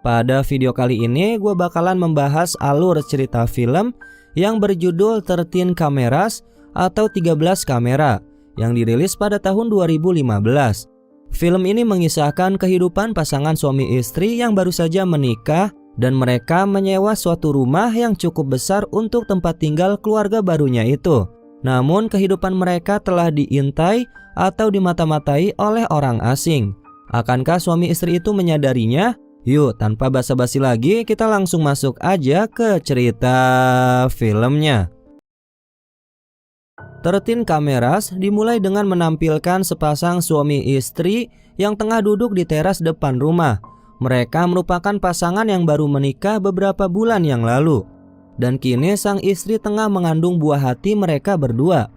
Pada video kali ini gue bakalan membahas alur cerita film yang berjudul 13 Cameras atau 13 kamera yang dirilis pada tahun 2015. Film ini mengisahkan kehidupan pasangan suami istri yang baru saja menikah dan mereka menyewa suatu rumah yang cukup besar untuk tempat tinggal keluarga barunya itu. Namun kehidupan mereka telah diintai atau dimata-matai oleh orang asing. Akankah suami istri itu menyadarinya? Yuk, tanpa basa-basi lagi, kita langsung masuk aja ke cerita filmnya. 13 Cameras dimulai dengan menampilkan sepasang suami istri yang tengah duduk di teras depan rumah. Mereka merupakan pasangan yang baru menikah beberapa bulan yang lalu. Dan kini sang istri tengah mengandung buah hati mereka berdua.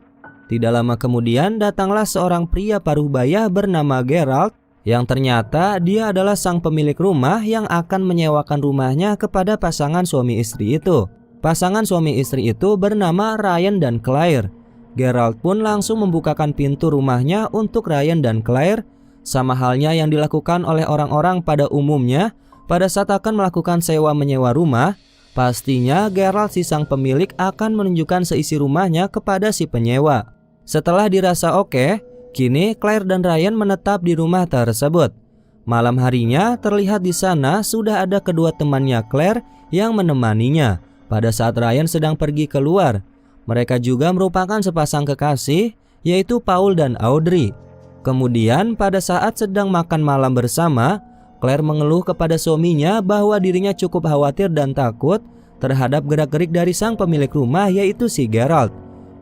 Tidak lama kemudian datanglah seorang pria paruh baya bernama Gerald, yang ternyata dia adalah sang pemilik rumah yang akan menyewakan rumahnya kepada pasangan suami istri itu. Pasangan suami istri itu bernama Ryan dan Claire. Gerald pun langsung membukakan pintu rumahnya untuk Ryan dan Claire, sama halnya yang dilakukan oleh orang-orang pada umumnya pada saat akan melakukan sewa-menyewa rumah. Pastinya Gerald si sang pemilik akan menunjukkan seisi rumahnya kepada si penyewa. Setelah dirasa oke, kini Claire dan Ryan menetap di rumah tersebut. Malam harinya terlihat di sana sudah ada kedua temannya Claire yang menemaninya pada saat Ryan sedang pergi keluar. Mereka juga merupakan sepasang kekasih, yaitu Paul dan Audrey. Kemudian pada saat sedang makan malam bersama, Claire mengeluh kepada suaminya bahwa dirinya cukup khawatir dan takut terhadap gerak-gerik dari sang pemilik rumah, yaitu si Gerald.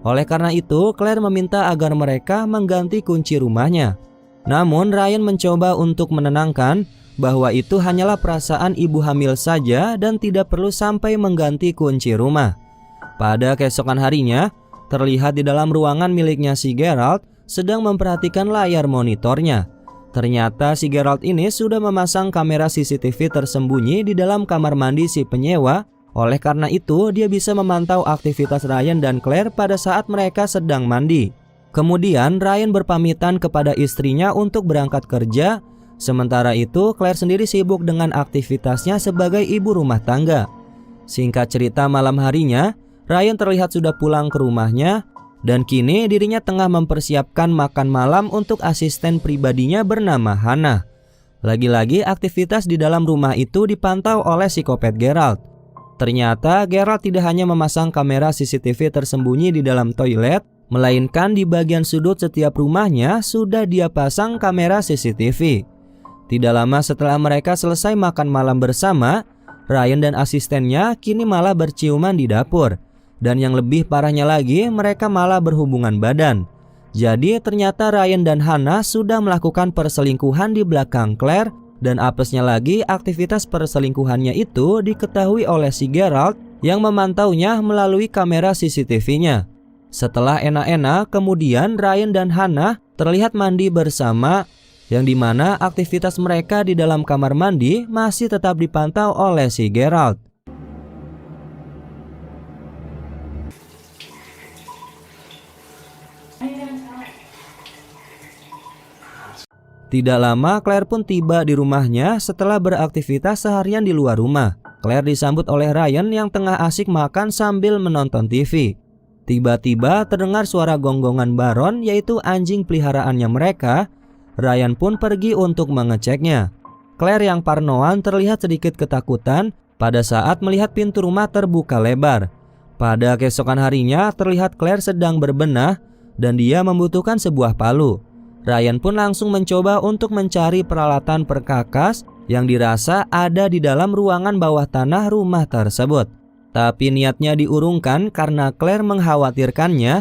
Oleh karena itu, Claire meminta agar mereka mengganti kunci rumahnya. Namun Ryan mencoba untuk menenangkan bahwa itu hanyalah perasaan ibu hamil saja dan tidak perlu sampai mengganti kunci rumah. Pada keesokan harinya, terlihat di dalam ruangan miliknya si Gerald sedang memperhatikan layar monitornya. Ternyata si Gerald ini sudah memasang kamera CCTV tersembunyi di dalam kamar mandi si penyewa. Oleh karena itu, dia bisa memantau aktivitas Ryan dan Claire pada saat mereka sedang mandi. Kemudian Ryan berpamitan kepada istrinya untuk berangkat kerja. Sementara itu, Claire sendiri sibuk dengan aktivitasnya sebagai ibu rumah tangga. Singkat cerita, malam harinya Ryan terlihat sudah pulang ke rumahnya, dan kini dirinya tengah mempersiapkan makan malam untuk asisten pribadinya bernama Hannah. Lagi-lagi aktivitas di dalam rumah itu dipantau oleh psikopat Gerald. Ternyata Gerald tidak hanya memasang kamera CCTV tersembunyi di dalam toilet, melainkan di bagian sudut setiap rumahnya sudah dia pasang kamera CCTV. Tidak lama setelah mereka selesai makan malam bersama, Ryan dan asistennya kini malah berciuman di dapur. Dan yang lebih parahnya lagi, mereka malah berhubungan badan. Jadi ternyata Ryan dan Hannah sudah melakukan perselingkuhan di belakang Claire. Dan apesnya lagi, aktivitas perselingkuhannya itu diketahui oleh si Gerald yang memantaunya melalui kamera CCTV-nya. Setelah enak-enak, kemudian Ryan dan Hannah terlihat mandi bersama, yang dimana aktivitas mereka di dalam kamar mandi masih tetap dipantau oleh si Gerald. Tidak lama Claire pun tiba di rumahnya setelah beraktivitas seharian di luar rumah. Claire disambut oleh Ryan yang tengah asik makan sambil menonton TV. Tiba-tiba terdengar suara gonggongan Baron, yaitu anjing peliharaannya mereka. Ryan pun pergi untuk mengeceknya. Claire yang parnoan terlihat sedikit ketakutan pada saat melihat pintu rumah terbuka lebar. Pada keesokan harinya terlihat Claire sedang berbenah dan dia membutuhkan sebuah palu. Ryan pun langsung mencoba untuk mencari peralatan perkakas yang dirasa ada di dalam ruangan bawah tanah rumah tersebut. Tapi niatnya diurungkan karena Claire mengkhawatirkannya,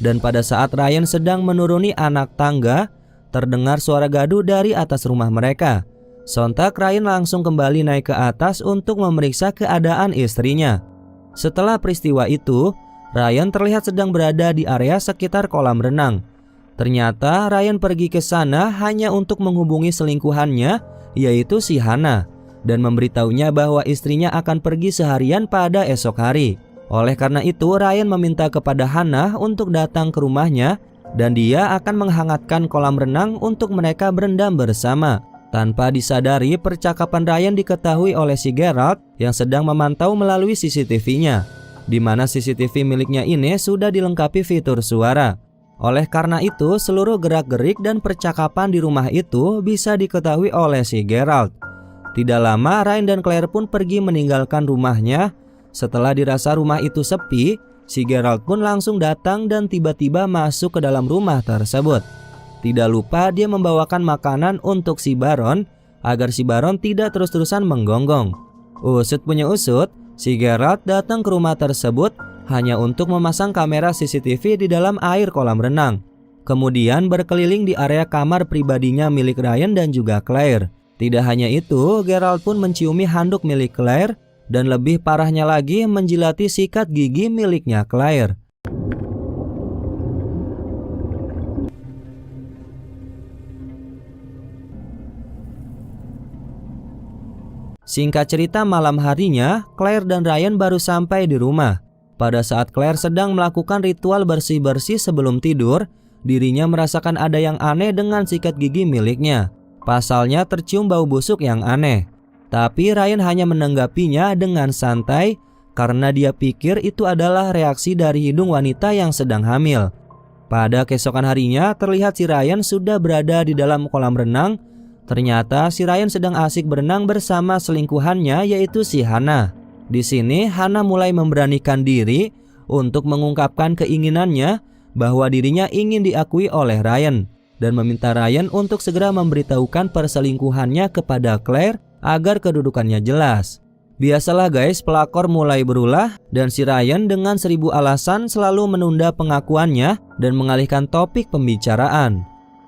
dan pada saat Ryan sedang menuruni anak tangga, terdengar suara gaduh dari atas rumah mereka. Sontak Ryan langsung kembali naik ke atas untuk memeriksa keadaan istrinya. Setelah peristiwa itu, Ryan terlihat sedang berada di area sekitar kolam renang. Ternyata Ryan pergi ke sana hanya untuk menghubungi selingkuhannya, yaitu si Hannah, dan memberitahunya bahwa istrinya akan pergi seharian pada esok hari. Oleh karena itu, Ryan meminta kepada Hannah untuk datang ke rumahnya dan dia akan menghangatkan kolam renang untuk mereka berendam bersama. Tanpa disadari, percakapan Ryan diketahui oleh si Geralt yang sedang memantau melalui CCTV-nya, di mana CCTV miliknya ini sudah dilengkapi fitur suara. Oleh karena itu, seluruh gerak-gerik dan percakapan di rumah itu bisa diketahui oleh si Geralt. Tidak lama, Ryan dan Claire pun pergi meninggalkan rumahnya. Setelah dirasa rumah itu sepi, si Geralt pun langsung datang dan tiba-tiba masuk ke dalam rumah tersebut. Tidak lupa dia membawakan makanan untuk si Baron agar si Baron tidak terus-terusan menggonggong. Usut punya usut, si Geralt datang ke rumah tersebut hanya untuk memasang kamera CCTV di dalam air kolam renang. Kemudian berkeliling di area kamar pribadinya milik Ryan dan juga Claire. Tidak hanya itu, Geralt pun menciumi handuk milik Claire dan lebih parahnya lagi menjilati sikat gigi miliknya Claire. Singkat cerita, malam harinya Claire dan Ryan baru sampai di rumah. Pada saat Claire sedang melakukan ritual bersih-bersih sebelum tidur, dirinya merasakan ada yang aneh dengan sikat gigi miliknya. Pasalnya tercium bau busuk yang aneh. Tapi Ryan hanya menanggapinya dengan santai karena dia pikir itu adalah reaksi dari hidung wanita yang sedang hamil. Pada keesokan harinya terlihat si Ryan sudah berada di dalam kolam renang. Ternyata si Ryan sedang asik berenang bersama selingkuhannya, yaitu si Hannah. Di sini Hannah mulai memberanikan diri untuk mengungkapkan keinginannya bahwa dirinya ingin diakui oleh Ryan dan meminta Ryan untuk segera memberitahukan perselingkuhannya kepada Claire agar kedudukannya jelas. Biasalah guys, pelakor mulai berulah dan si Ryan dengan 1000 alasan selalu menunda pengakuannya dan mengalihkan topik pembicaraan.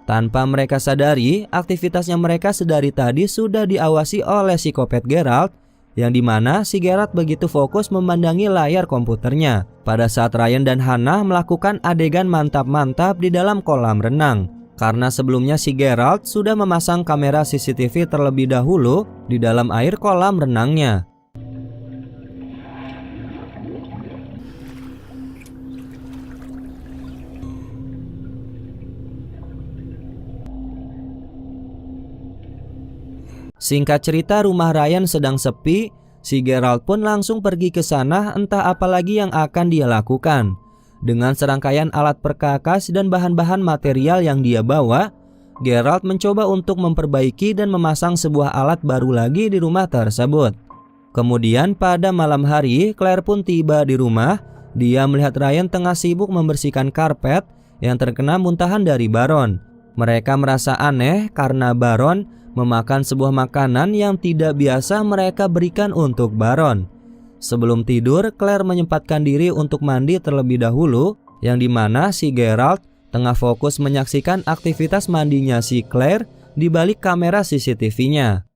Tanpa mereka sadari, aktivitasnya mereka sedari tadi sudah diawasi oleh psikopat Geralt, yang dimana si Geralt begitu fokus memandangi layar komputernya pada saat Ryan dan Hannah melakukan adegan mantap-mantap di dalam kolam renang. Karena sebelumnya si Geralt sudah memasang kamera CCTV terlebih dahulu di dalam air kolam renangnya. Singkat cerita, rumah Ryan sedang sepi. Si Geralt pun langsung pergi ke sana, entah apa lagi yang akan dia lakukan. Dengan serangkaian alat perkakas dan bahan-bahan material yang dia bawa, Geralt mencoba untuk memperbaiki dan memasang sebuah alat baru lagi di rumah tersebut. Kemudian pada malam hari, Claire pun tiba di rumah. Dia melihat Ryan tengah sibuk membersihkan karpet yang terkena muntahan dari Baron. Mereka merasa aneh karena Baron memakan sebuah makanan yang tidak biasa mereka berikan untuk Baron. Sebelum tidur, Claire menyempatkan diri untuk mandi terlebih dahulu, yang dimana si Geralt tengah fokus menyaksikan aktivitas mandinya si Claire di balik kamera CCTV-nya.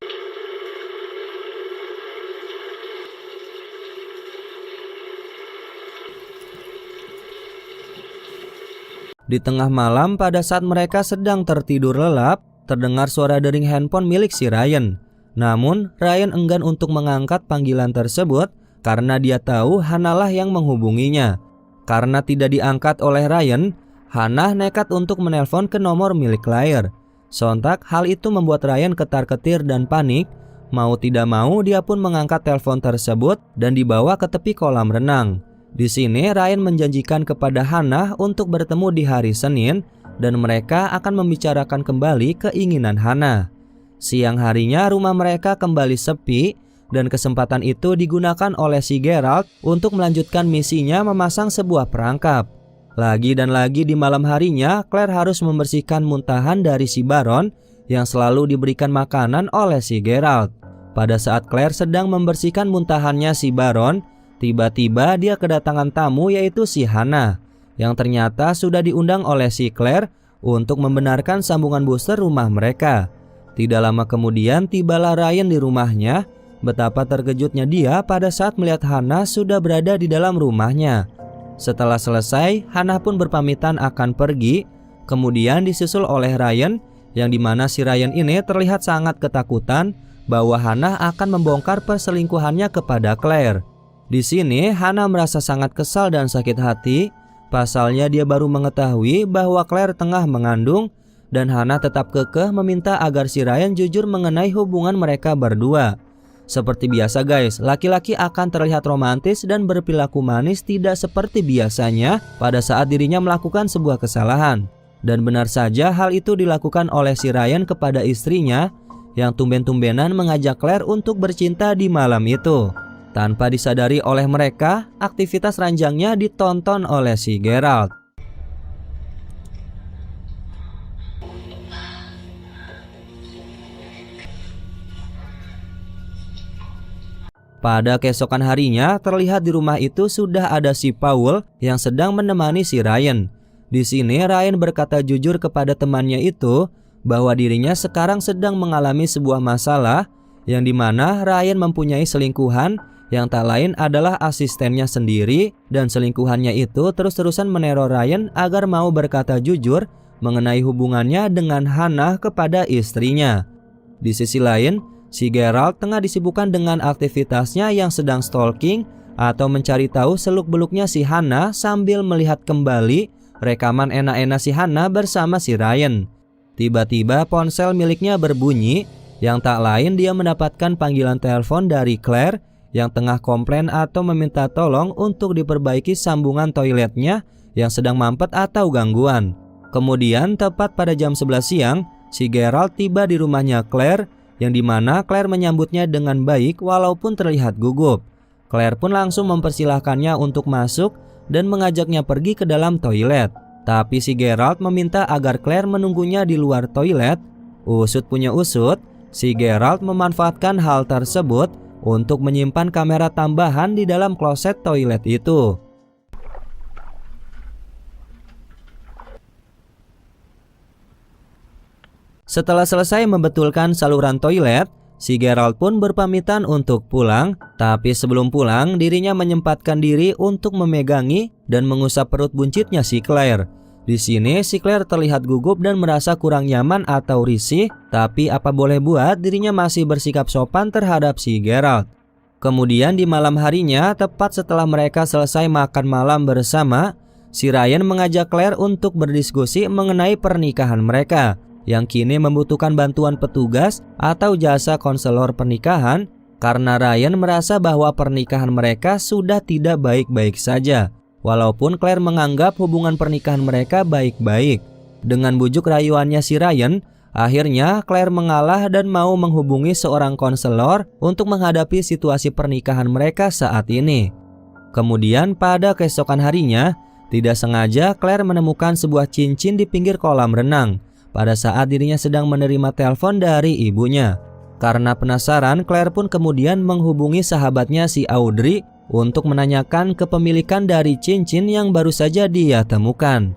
Di tengah malam pada saat mereka sedang tertidur lelap, terdengar suara dering handphone milik si Ryan. Namun Ryan enggan untuk mengangkat panggilan tersebut karena dia tahu Hannah lah yang menghubunginya. Karena tidak diangkat oleh Ryan, Hannah nekat untuk menelpon ke nomor milik Claire. Sontak hal itu membuat Ryan ketar-ketir dan panik. Mau tidak mau dia pun mengangkat telepon tersebut dan dibawa ke tepi kolam renang. Di sini Ryan menjanjikan kepada Hannah untuk bertemu di hari Senin dan mereka akan membicarakan kembali keinginan Hannah. Siang harinya rumah mereka kembali sepi dan kesempatan itu digunakan oleh si Geralt untuk melanjutkan misinya memasang sebuah perangkap. Lagi dan lagi di malam harinya, Claire harus membersihkan muntahan dari si Baron yang selalu diberikan makanan oleh si Geralt. Pada saat Claire sedang membersihkan muntahannya si Baron, tiba-tiba dia kedatangan tamu, yaitu si Hannah, yang ternyata sudah diundang oleh si Claire untuk membenarkan sambungan booster rumah mereka. Tidak lama kemudian tibalah Ryan di rumahnya. Betapa terkejutnya dia pada saat melihat Hannah sudah berada di dalam rumahnya. Setelah selesai, Hannah pun berpamitan akan pergi, kemudian disusul oleh Ryan, yang dimana si Ryan ini terlihat sangat ketakutan bahwa Hannah akan membongkar perselingkuhannya kepada Claire. Di sini Hannah merasa sangat kesal dan sakit hati. Pasalnya dia baru mengetahui bahwa Claire tengah mengandung dan Hannah tetap kekeh meminta agar si Ryan jujur mengenai hubungan mereka berdua. Seperti biasa guys, laki-laki akan terlihat romantis dan berperilaku manis tidak seperti biasanya pada saat dirinya melakukan sebuah kesalahan. Dan benar saja hal itu dilakukan oleh si Ryan kepada istrinya yang tumben-tumbenan mengajak Claire untuk bercinta di malam itu. Tanpa disadari oleh mereka, aktivitas ranjangnya ditonton oleh si Geralt. Pada keesokan harinya, terlihat di rumah itu sudah ada si Paul yang sedang menemani si Ryan. Di sini Ryan berkata jujur kepada temannya itu bahwa dirinya sekarang sedang mengalami sebuah masalah yang dimana Ryan mempunyai selingkuhan yang tak lain adalah asistennya sendiri, dan selingkuhannya itu terus-terusan meneror Ryan agar mau berkata jujur mengenai hubungannya dengan Hannah kepada istrinya. Di sisi lain, si Geralt tengah disibukkan dengan aktivitasnya yang sedang stalking atau mencari tahu seluk-beluknya si Hannah sambil melihat kembali rekaman enak-enak si Hannah bersama si Ryan. Tiba-tiba ponsel miliknya berbunyi, yang tak lain dia mendapatkan panggilan telepon dari Claire yang tengah komplain atau meminta tolong untuk diperbaiki sambungan toiletnya yang sedang mampet atau gangguan. Kemudian tepat pada jam 11 siang, si Geralt tiba di rumahnya Claire yang dimana Claire menyambutnya dengan baik walaupun terlihat gugup. Claire pun langsung mempersilahkannya untuk masuk dan mengajaknya pergi ke dalam toilet. Tapi si Geralt meminta agar Claire menunggunya di luar toilet. Usut punya usut, si Geralt memanfaatkan hal tersebut untuk menyimpan kamera tambahan di dalam kloset toilet itu. Setelah selesai membetulkan saluran toilet, si Geralt pun berpamitan untuk pulang. Tapi sebelum pulang, dirinya menyempatkan diri untuk memegangi dan mengusap perut buncitnya si Claire. Di sini si Claire terlihat gugup dan merasa kurang nyaman atau risih, tapi apa boleh buat, dirinya masih bersikap sopan terhadap si Geralt. Kemudian di malam harinya, tepat setelah mereka selesai makan malam bersama, si Ryan mengajak Claire untuk berdiskusi mengenai pernikahan mereka, yang kini membutuhkan bantuan petugas atau jasa konselor pernikahan karena Ryan merasa bahwa pernikahan mereka sudah tidak baik-baik saja. Walaupun Claire menganggap hubungan pernikahan mereka baik-baik. Dengan bujuk rayuannya si Ryan, akhirnya Claire mengalah dan mau menghubungi seorang konselor untuk menghadapi situasi pernikahan mereka saat ini. Kemudian pada keesokan harinya, tidak sengaja Claire menemukan sebuah cincin di pinggir kolam renang pada saat dirinya sedang menerima telepon dari ibunya. Karena penasaran, Claire pun kemudian menghubungi sahabatnya si Audrey untuk menanyakan kepemilikan dari cincin yang baru saja dia temukan.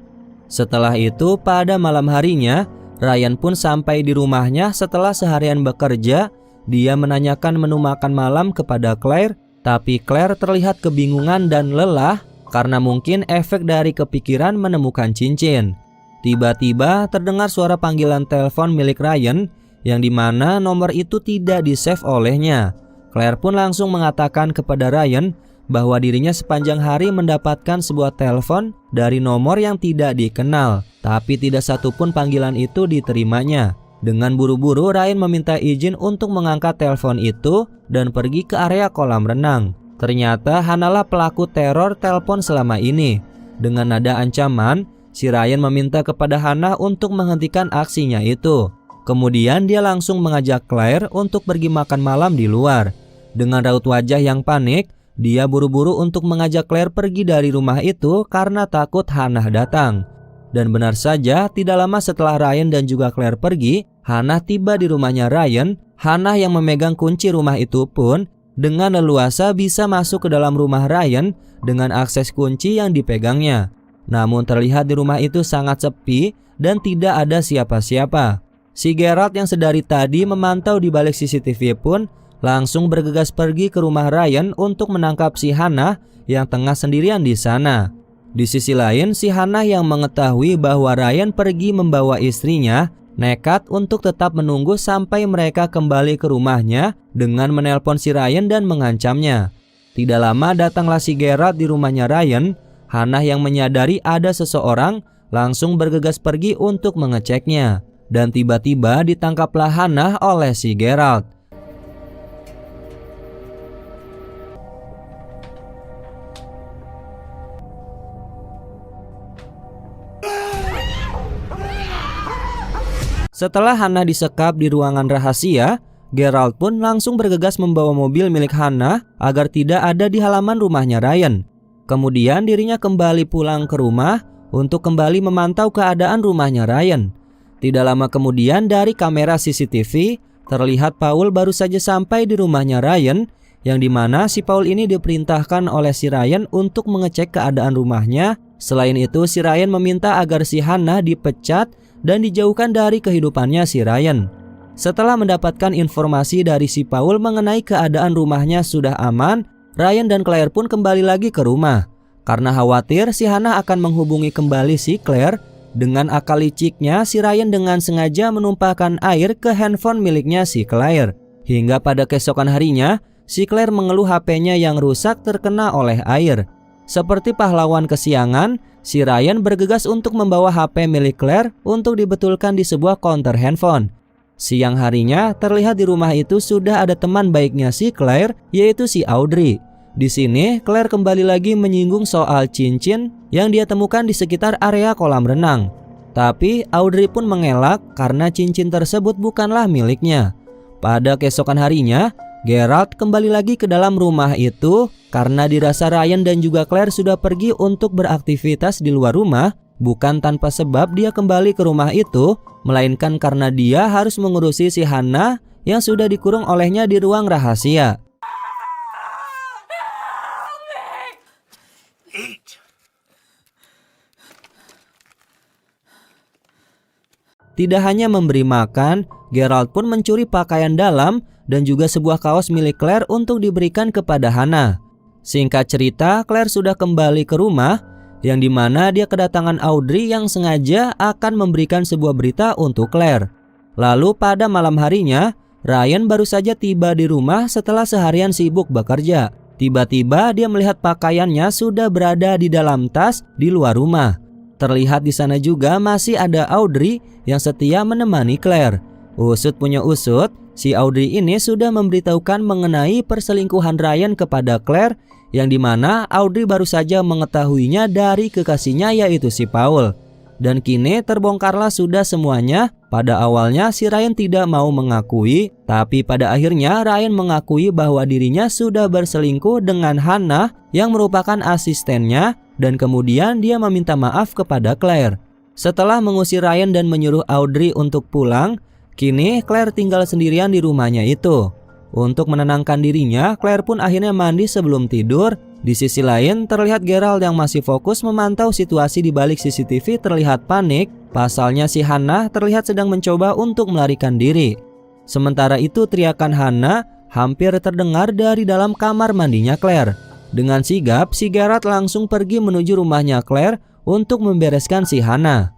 Setelah itu pada malam harinya, Ryan pun sampai di rumahnya setelah seharian bekerja. Dia menanyakan menu makan malam kepada Claire, tapi Claire terlihat kebingungan dan lelah karena mungkin efek dari kepikiran menemukan cincin. Tiba-tiba terdengar suara panggilan telepon milik Ryan yang dimana nomor itu tidak di-save olehnya. Claire pun langsung mengatakan kepada Ryan bahwa dirinya sepanjang hari mendapatkan sebuah telepon dari nomor yang tidak dikenal, tapi tidak satupun panggilan itu diterimanya. Dengan buru-buru Ryan meminta izin untuk mengangkat telepon itu dan pergi ke area kolam renang. Ternyata Hannah pelaku teror telepon selama ini. Dengan nada ancaman, si Ryan meminta kepada Hannah untuk menghentikan aksinya itu. Kemudian dia langsung mengajak Claire untuk pergi makan malam di luar. Dengan raut wajah yang panik, dia buru-buru untuk mengajak Claire pergi dari rumah itu karena takut Hannah datang. Dan benar saja, tidak lama setelah Ryan dan juga Claire pergi, Hannah tiba di rumahnya Ryan. Hannah yang memegang kunci rumah itu pun dengan leluasa bisa masuk ke dalam rumah Ryan dengan akses kunci yang dipegangnya. Namun terlihat di rumah itu sangat sepi dan tidak ada siapa-siapa. Si Geralt yang sedari tadi memantau di balik CCTV pun langsung bergegas pergi ke rumah Ryan untuk menangkap si Hannah yang tengah sendirian di sana. Di sisi lain, si Hannah yang mengetahui bahwa Ryan pergi membawa istrinya, nekat untuk tetap menunggu sampai mereka kembali ke rumahnya dengan menelpon si Ryan dan mengancamnya. Tidak lama datanglah si Geralt di rumahnya Ryan. Hannah yang menyadari ada seseorang langsung bergegas pergi untuk mengeceknya. Dan tiba-tiba ditangkaplah Hannah oleh si Geralt. Setelah Hannah disekap di ruangan rahasia, Geralt pun langsung bergegas membawa mobil milik Hannah agar tidak ada di halaman rumahnya Ryan. Kemudian dirinya kembali pulang ke rumah untuk kembali memantau keadaan rumahnya Ryan. Tidak lama kemudian dari kamera CCTV terlihat Paul baru saja sampai di rumahnya Ryan, yang dimana si Paul ini diperintahkan oleh si Ryan untuk mengecek keadaan rumahnya. Selain itu si Ryan meminta agar si Hannah dipecat dan dijauhkan dari kehidupannya si Ryan. Setelah mendapatkan informasi dari si Paul mengenai keadaan rumahnya sudah aman, Ryan dan Claire pun kembali lagi ke rumah. Karena khawatir si Hannah akan menghubungi kembali si Claire, dengan akal liciknya si Ryan dengan sengaja menumpahkan air ke handphone miliknya si Claire. Hingga pada keesokan harinya, si Claire mengeluh HP-nya yang rusak terkena oleh air. Seperti pahlawan kesiangan, si Ryan bergegas untuk membawa HP milik Claire untuk dibetulkan di sebuah counter handphone. Siang harinya terlihat di rumah itu sudah ada teman baiknya si Claire, yaitu si Audrey. Di sini Claire kembali lagi menyinggung soal cincin yang dia temukan di sekitar area kolam renang. Tapi Audrey pun mengelak karena cincin tersebut bukanlah miliknya. Pada keesokan harinya, Geralt kembali lagi ke dalam rumah itu karena dirasa Ryan dan juga Claire sudah pergi untuk beraktivitas di luar rumah. Bukan tanpa sebab dia kembali ke rumah itu, melainkan karena dia harus mengurusi si Hannah yang sudah dikurung olehnya di ruang rahasia. Tidak hanya memberi makan, Geralt pun mencuri pakaian dalam dan juga sebuah kaos milik Claire untuk diberikan kepada Hannah. Singkat cerita, Claire sudah kembali ke rumah, yang dimana dia kedatangan Audrey yang sengaja akan memberikan sebuah berita untuk Claire. Lalu pada malam harinya, Ryan baru saja tiba di rumah setelah seharian sibuk bekerja. Tiba-tiba dia melihat pakaiannya sudah berada di dalam tas di luar rumah. Terlihat di sana juga masih ada Audrey yang setia menemani Claire. Usut punya usut, si Audrey ini sudah memberitahukan mengenai perselingkuhan Ryan kepada Claire, yang dimana Audrey baru saja mengetahuinya dari kekasihnya yaitu si Paul. Dan kini terbongkarlah sudah semuanya. Pada awalnya si Ryan tidak mau mengakui, tapi pada akhirnya Ryan mengakui bahwa dirinya sudah berselingkuh dengan Hannah yang merupakan asistennya, dan kemudian dia meminta maaf kepada Claire. Setelah mengusir Ryan dan menyuruh Audrey untuk pulang, kini Claire tinggal sendirian di rumahnya itu. Untuk menenangkan dirinya, Claire pun akhirnya mandi sebelum tidur. Di sisi lain, terlihat Geralt yang masih fokus memantau situasi di balik CCTV terlihat panik. Pasalnya si Hannah terlihat sedang mencoba untuk melarikan diri. Sementara itu teriakan Hannah hampir terdengar dari dalam kamar mandinya Claire. Dengan sigap, si Geralt langsung pergi menuju rumahnya Claire untuk membereskan si Hannah.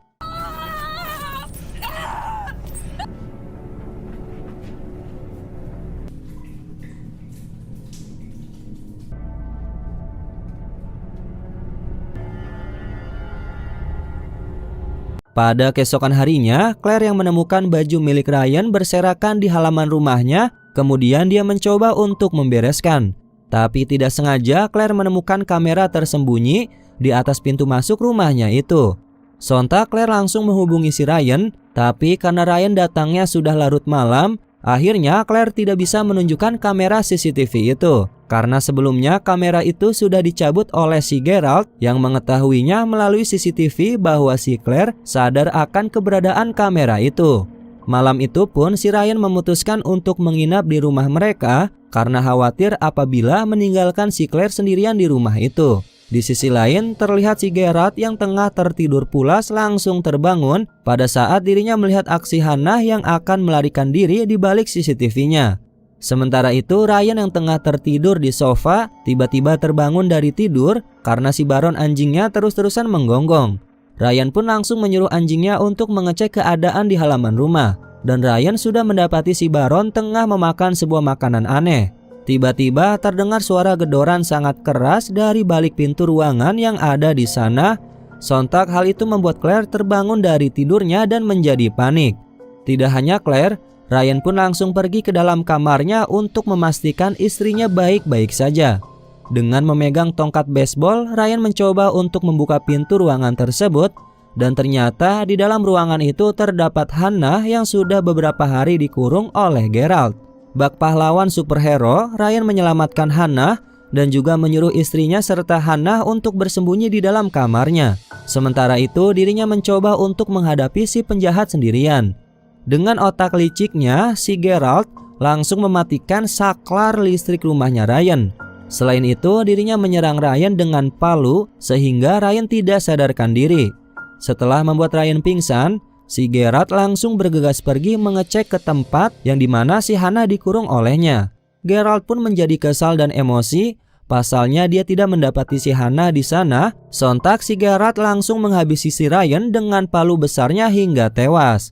Pada keesokan harinya, Claire yang menemukan baju milik Ryan berserakan di halaman rumahnya. Kemudian dia mencoba untuk membereskan. Tapi tidak sengaja Claire menemukan kamera tersembunyi di atas pintu masuk rumahnya itu. Sontak Claire langsung menghubungi si Ryan, tapi karena Ryan datangnya sudah larut malam, akhirnya Claire tidak bisa menunjukkan kamera CCTV itu. Karena sebelumnya kamera itu sudah dicabut oleh si Geralt yang mengetahuinya melalui CCTV bahwa si Claire sadar akan keberadaan kamera itu. Malam itu pun si Ryan memutuskan untuk menginap di rumah mereka karena khawatir apabila meninggalkan si Claire sendirian di rumah itu. Di sisi lain terlihat si Geralt yang tengah tertidur pulas langsung terbangun pada saat dirinya melihat aksi Hannah yang akan melarikan diri di balik CCTV-nya. Sementara itu Ryan yang tengah tertidur di sofa tiba-tiba terbangun dari tidur karena si Baron anjingnya terus-terusan menggonggong. Ryan pun langsung menyuruh anjingnya untuk mengecek keadaan di halaman rumah. Dan Ryan sudah mendapati si Baron tengah memakan sebuah makanan aneh. Tiba-tiba terdengar suara gedoran sangat keras dari balik pintu ruangan yang ada di sana. Sontak hal itu membuat Claire terbangun dari tidurnya dan menjadi panik. Tidak hanya Claire, Ryan pun langsung pergi ke dalam kamarnya untuk memastikan istrinya baik-baik saja. Dengan memegang tongkat baseball, Ryan mencoba untuk membuka pintu ruangan tersebut dan ternyata di dalam ruangan itu terdapat Hannah yang sudah beberapa hari dikurung oleh Geralt. Bak pahlawan superhero, Ryan menyelamatkan Hannah dan juga menyuruh istrinya serta Hannah untuk bersembunyi di dalam kamarnya. Sementara itu dirinya mencoba untuk menghadapi si penjahat sendirian. Dengan otak liciknya, si Geralt langsung mematikan saklar listrik rumahnya Ryan. Selain itu dirinya menyerang Ryan dengan palu sehingga Ryan tidak sadarkan diri. Setelah membuat Ryan pingsan, si Geralt langsung bergegas pergi mengecek ke tempat yang dimana si Hannah dikurung olehnya. Geralt pun menjadi kesal dan emosi, pasalnya dia tidak mendapati si Hannah di sana. Sontak si Geralt langsung menghabisi si Ryan dengan palu besarnya hingga tewas.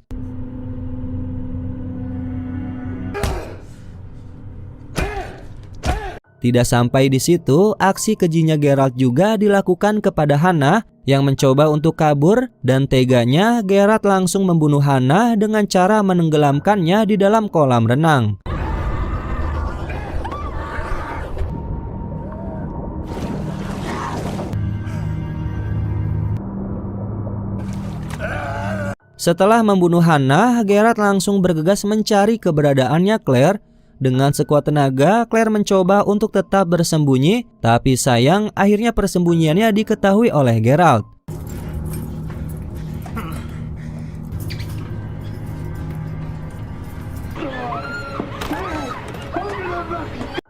Tidak sampai di situ, aksi kejinya Geralt juga dilakukan kepada Hannah yang mencoba untuk kabur dan teganya Geralt langsung membunuh Hannah dengan cara menenggelamkannya di dalam kolam renang. Setelah membunuh Hannah, Geralt langsung bergegas mencari keberadaannya Claire. Dengan sekuat tenaga, Claire mencoba untuk tetap bersembunyi, tapi sayang akhirnya persembunyiannya diketahui oleh Geralt.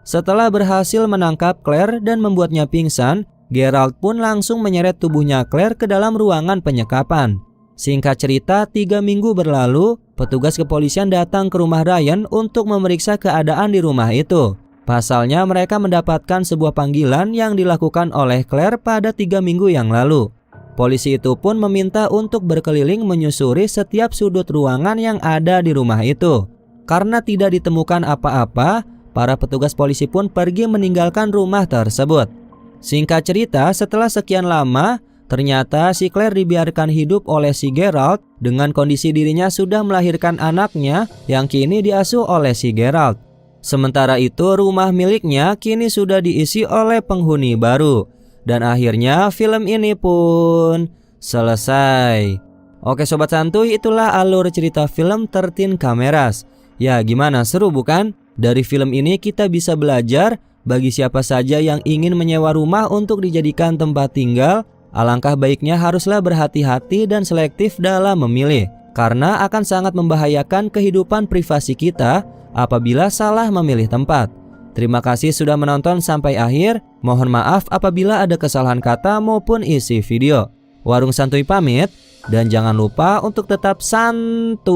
Setelah berhasil menangkap Claire dan membuatnya pingsan, Geralt pun langsung menyeret tubuhnya Claire ke dalam ruangan penyekapan. Singkat cerita, 3 minggu berlalu, petugas kepolisian datang ke rumah Ryan untuk memeriksa keadaan di rumah itu. Pasalnya mereka mendapatkan sebuah panggilan yang dilakukan oleh Claire pada 3 minggu yang lalu. Polisi itu pun meminta untuk berkeliling menyusuri setiap sudut ruangan yang ada di rumah itu. Karena tidak ditemukan apa-apa, para petugas polisi pun pergi meninggalkan rumah tersebut. Singkat cerita, setelah sekian lama, ternyata si Claire dibiarkan hidup oleh si Geralt dengan kondisi dirinya sudah melahirkan anaknya yang kini diasuh oleh si Geralt. Sementara itu rumah miliknya kini sudah diisi oleh penghuni baru. Dan akhirnya film ini pun selesai. Oke sobat santuy, itulah alur cerita film 13 Cameras. Ya gimana, seru bukan? Dari film ini kita bisa belajar bagi siapa saja yang ingin menyewa rumah untuk dijadikan tempat tinggal, alangkah baiknya haruslah berhati-hati dan selektif dalam memilih, karena akan sangat membahayakan kehidupan privasi kita apabila salah memilih tempat. Terima kasih sudah menonton sampai akhir. Mohon maaf apabila ada kesalahan kata maupun isi video. Warung Santuy pamit, dan jangan lupa untuk tetap santuy.